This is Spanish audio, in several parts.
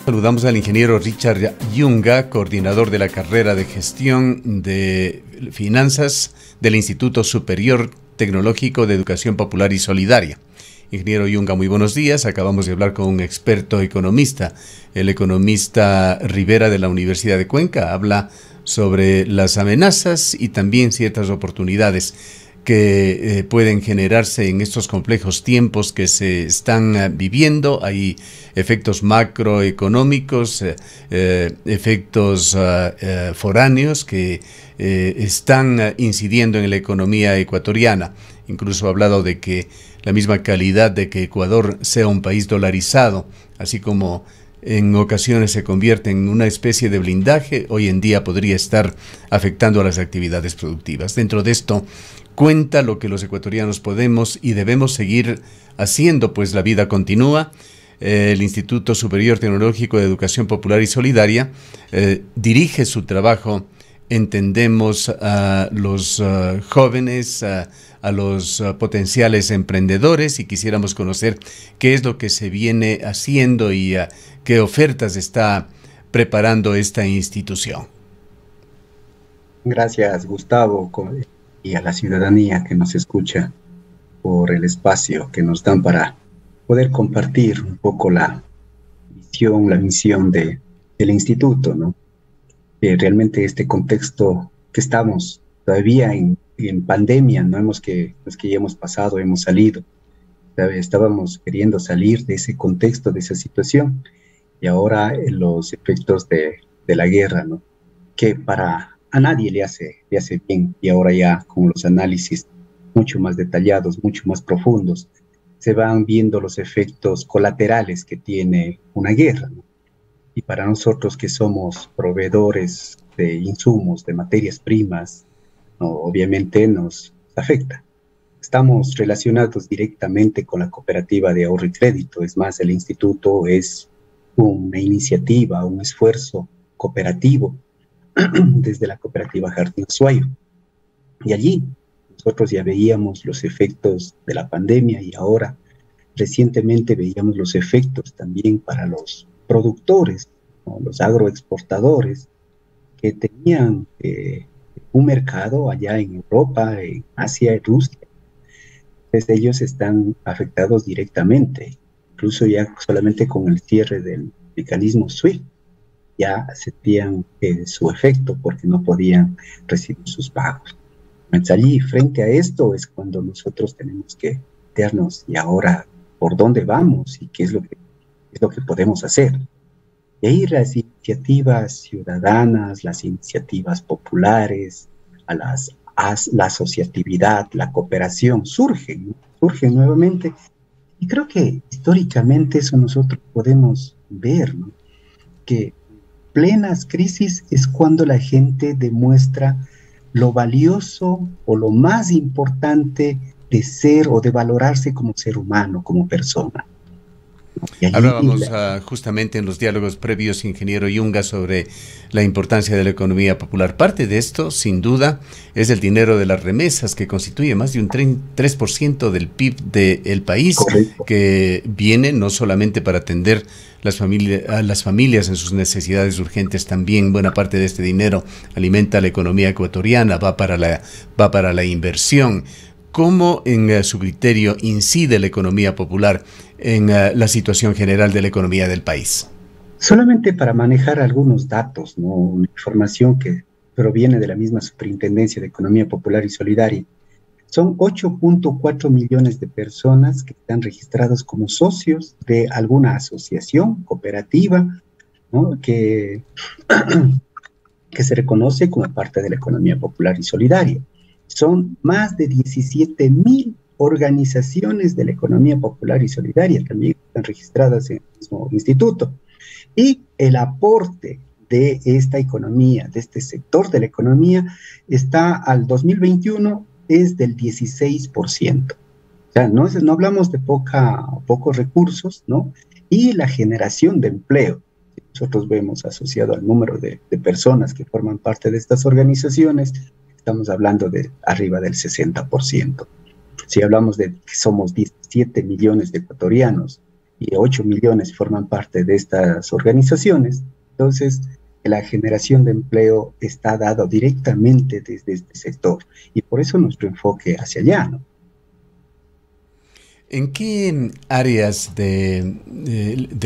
Saludamos al ingeniero Richard Yunga, coordinador de la carrera de Gestión de Finanzas del Instituto Superior Tecnológico de Educación Popular y Solidaria. Ingeniero Yunga, muy buenos días. Acabamos de hablar con un experto economista, el economista Rivera de la Universidad de Cuenca. Habla sobre las amenazas y también ciertas oportunidades que pueden generarse en estos complejos tiempos que se están viviendo. Hay efectos macroeconómicos, efectos foráneos que están incidiendo en la economía ecuatoriana. Incluso ha hablado de que la misma calidad de que Ecuador sea un país dolarizado, así como en ocasiones se convierte en una especie de blindaje, hoy en día podría estar afectando a las actividades productivas. Dentro de esto cuenta lo que los ecuatorianos podemos y debemos seguir haciendo, pues la vida continúa. El Instituto Superior Tecnológico de Educación Popular y Solidaria dirige su trabajo, entendemos, a los jóvenes, a los potenciales emprendedores, y quisiéramos conocer qué es lo que se viene haciendo y qué ofertas está preparando esta institución. Gracias, Gustavo, y a la ciudadanía que nos escucha por el espacio que nos dan para poder compartir un poco la visión, la misión del instituto, ¿no? Realmente este contexto que estamos todavía en pandemia, no es que ya hemos pasado, hemos salido. Estábamos queriendo salir de ese contexto, de esa situación, y ahora los efectos de la guerra, ¿no? Que a nadie le hace bien, y ahora ya con los análisis mucho más detallados, mucho más profundos, se van viendo los efectos colaterales que tiene una guerra, ¿no? Y para nosotros que somos proveedores de insumos, de materias primas, ¿no? Obviamente nos afecta. Estamos relacionados directamente con la cooperativa de ahorro y crédito. Es más, el instituto es una iniciativa, un esfuerzo cooperativo desde la cooperativa Jardín Suayo. Y allí nosotros ya veíamos los efectos de la pandemia, y ahora recientemente veíamos los efectos también para los productores, ¿no? Los agroexportadores que tenían un mercado allá en Europa, en Asia, en Rusia. Pues ellos están afectados directamente, incluso ya solamente con el cierre del mecanismo SWIFT ya sentían su efecto porque no podían recibir sus pagos. Entonces allí, frente a esto, es cuando nosotros tenemos que vernos y ahora por dónde vamos y qué es lo que podemos hacer. Y ahí las iniciativas ciudadanas, las iniciativas populares, la asociatividad, la cooperación surgen nuevamente. Y creo que históricamente eso nosotros podemos ver, ¿no? Que plenas crisis es cuando la gente demuestra lo valioso o lo más importante de ser o de valorarse como ser humano, como persona. Hablábamos justamente en los diálogos previos, ingeniero Yunga, sobre la importancia de la economía popular. Parte de esto, sin duda, es el dinero de las remesas, que constituye más de un 3% del PIB del país. Correcto. Que viene no solamente para atender a las familias en sus necesidades urgentes, también buena parte de este dinero alimenta la economía ecuatoriana, va para la inversión. ¿Cómo, en su criterio, incide la economía popular en la situación general de la economía del país? Solamente para manejar algunos datos, ¿no? Una información que proviene de la misma Superintendencia de Economía Popular y Solidaria. Son 8.4 millones de personas que están registradas como socios de alguna asociación cooperativa, ¿no? que se reconoce como parte de la economía popular y solidaria. Son más de 17,000 organizaciones de la economía popular y solidaria también están registradas en el mismo instituto. Y el aporte de esta economía, de este sector de la economía, está al 2021 es del 16%. O sea, no hablamos de pocos recursos, ¿no? Y la generación de empleo. Nosotros vemos asociado al número de personas que forman parte de estas organizaciones, estamos hablando de arriba del 60%. Si hablamos de que somos 17 millones de ecuatorianos y 8 millones forman parte de estas organizaciones, entonces la generación de empleo está dada directamente desde este sector y por eso nuestro enfoque hacia allá, ¿no? ¿En qué áreas de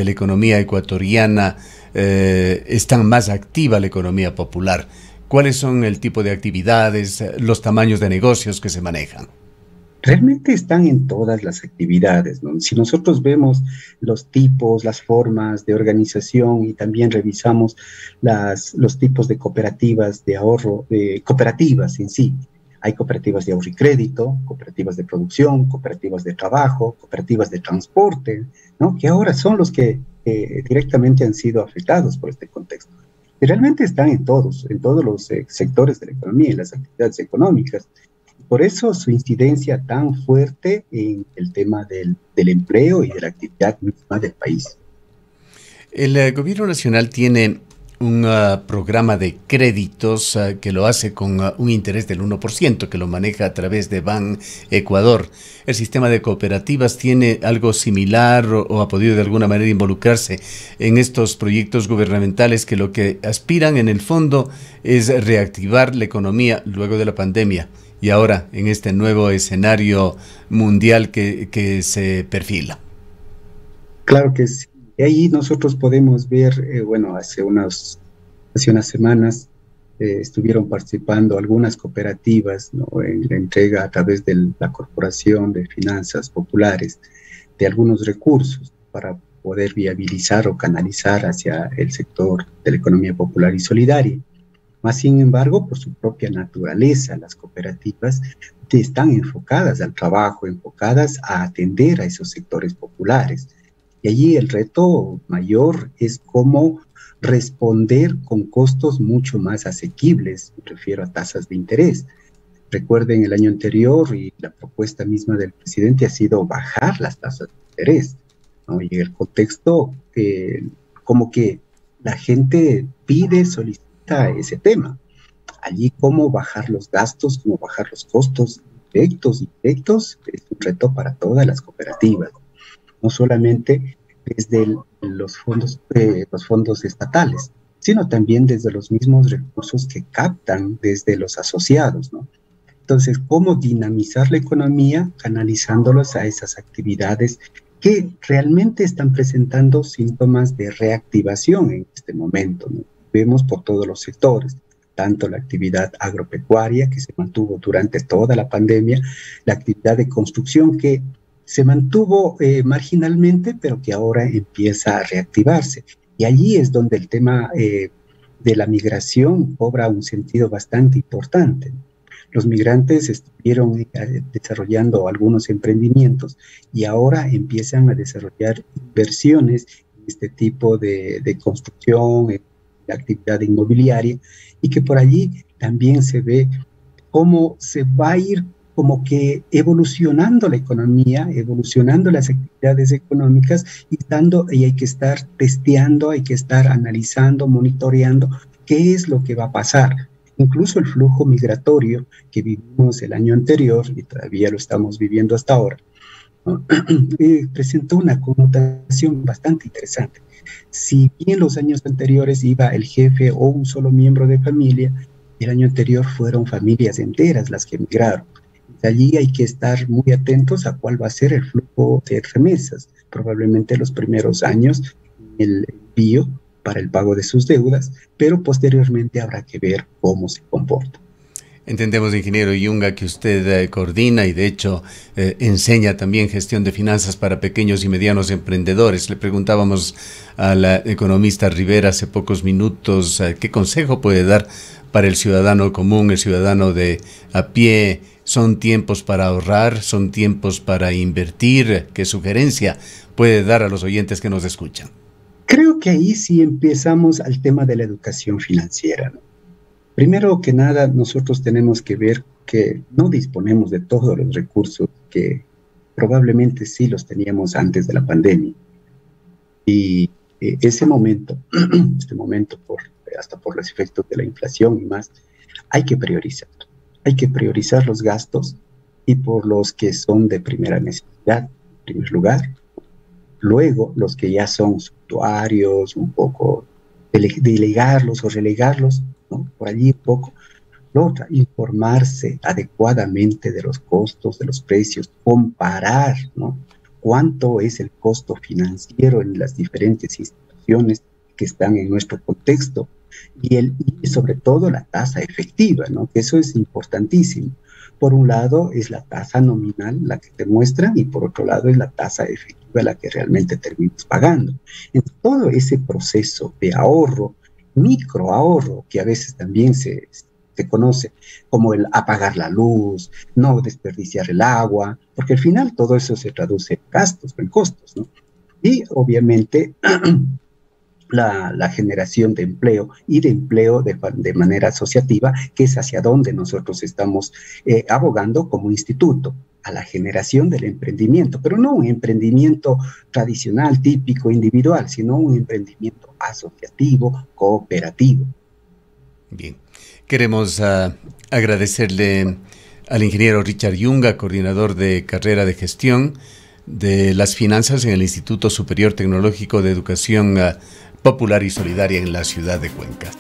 la economía ecuatoriana están más activa la economía popular? ¿Cuáles son el tipo de actividades, los tamaños de negocios que se manejan? Realmente están en todas las actividades, ¿no? Si nosotros vemos los tipos, las formas de organización y también revisamos los tipos de cooperativas de ahorro, cooperativas en sí, hay cooperativas de ahorro y crédito, cooperativas de producción, cooperativas de trabajo, cooperativas de transporte, ¿no? Que ahora son los que directamente han sido afectados por este contexto. Y realmente están en todos los sectores de la economía y las actividades económicas. Por eso su incidencia tan fuerte en el tema del empleo y de la actividad misma del país. El gobierno nacional tiene un programa de créditos que lo hace con un interés del 1%, que lo maneja a través de Ban Ecuador. ¿El sistema de cooperativas tiene algo similar o ha podido de alguna manera involucrarse en estos proyectos gubernamentales que lo que aspiran en el fondo es reactivar la economía luego de la pandemia y ahora en este nuevo escenario mundial que se perfila? Claro que sí. Y ahí nosotros podemos ver, bueno, hace unas semanas estuvieron participando algunas cooperativas, ¿no? En la entrega a través de la Corporación de Finanzas Populares de algunos recursos para poder viabilizar o canalizar hacia el sector de la economía popular y solidaria. Más sin embargo, por su propia naturaleza, las cooperativas están enfocadas al trabajo, enfocadas a atender a esos sectores populares. Y allí el reto mayor es cómo responder con costos mucho más asequibles, me refiero a tasas de interés. Recuerden el año anterior y la propuesta misma del presidente ha sido bajar las tasas de interés, ¿no? Y el contexto, como que la gente pide, solicita ese tema. Allí cómo bajar los gastos, cómo bajar los costos directos y indirectos, es un reto para todas las cooperativas, no solamente desde los fondos estatales, sino también desde los mismos recursos que captan desde los asociados, ¿no? Entonces, ¿cómo dinamizar la economía canalizándolos a esas actividades que realmente están presentando síntomas de reactivación en este momento, ¿no? Vemos por todos los sectores, tanto la actividad agropecuaria que se mantuvo durante toda la pandemia, la actividad de construcción que se mantuvo marginalmente, pero que ahora empieza a reactivarse. Y allí es donde el tema de la migración cobra un sentido bastante importante. Los migrantes estuvieron desarrollando algunos emprendimientos y ahora empiezan a desarrollar inversiones en este tipo de construcción, en la actividad inmobiliaria, y que por allí también se ve cómo se va a ir como que evolucionando la economía, evolucionando las actividades económicas y hay que estar testeando, hay que estar analizando, monitoreando qué es lo que va a pasar. Incluso el flujo migratorio que vivimos el año anterior y todavía lo estamos viviendo hasta ahora, ¿no? Presentó una connotación bastante interesante. Si bien los años anteriores iba el jefe o un solo miembro de familia, el año anterior fueron familias enteras las que emigraron. Allí hay que estar muy atentos a cuál va a ser el flujo de remesas. Probablemente los primeros años el envío para el pago de sus deudas, pero posteriormente habrá que ver cómo se comporta. Entendemos, ingeniero Yunga, que usted coordina y de hecho enseña también gestión de finanzas para pequeños y medianos emprendedores. Le preguntábamos a la economista Rivera hace pocos minutos qué consejo puede dar para el ciudadano común, el ciudadano de a pie. ¿Son tiempos para ahorrar? ¿Son tiempos para invertir? ¿Qué sugerencia puede dar a los oyentes que nos escuchan? Creo que ahí sí empezamos al tema de la educación financiera, ¿no? Primero que nada, nosotros tenemos que ver que no disponemos de todos los recursos que probablemente sí los teníamos antes de la pandemia. Y este momento, hasta por los efectos de la inflación y más, hay que priorizar. Hay que priorizar los gastos y por los que son de primera necesidad, en primer lugar. Luego, los que ya son usuarios, un poco delegarlos o relegarlos, ¿no? Por allí un poco. Lo otro, informarse adecuadamente de los costos, de los precios, comparar, ¿no? Cuánto es el costo financiero en las diferentes instituciones que están en nuestro contexto y sobre todo la tasa efectiva, ¿no? Que eso es importantísimo. Por un lado es la tasa nominal la que te muestran y por otro lado es la tasa efectiva la que realmente terminas pagando. En todo ese proceso de ahorro, microahorro, que a veces también se conoce como el apagar la luz, no desperdiciar el agua, porque al final todo eso se traduce en gastos, en costos, ¿no? Y obviamente la generación de empleo y de empleo de manera asociativa, que es hacia donde nosotros estamos abogando como instituto, a la generación del emprendimiento, pero no un emprendimiento tradicional, típico, individual, sino un emprendimiento asociativo, cooperativo. Bien, queremos agradecerle al ingeniero Richard Yunga, coordinador de carrera de gestión de las finanzas en el Instituto Superior Tecnológico de Educación Popular y Solidaria en la ciudad de Cuenca.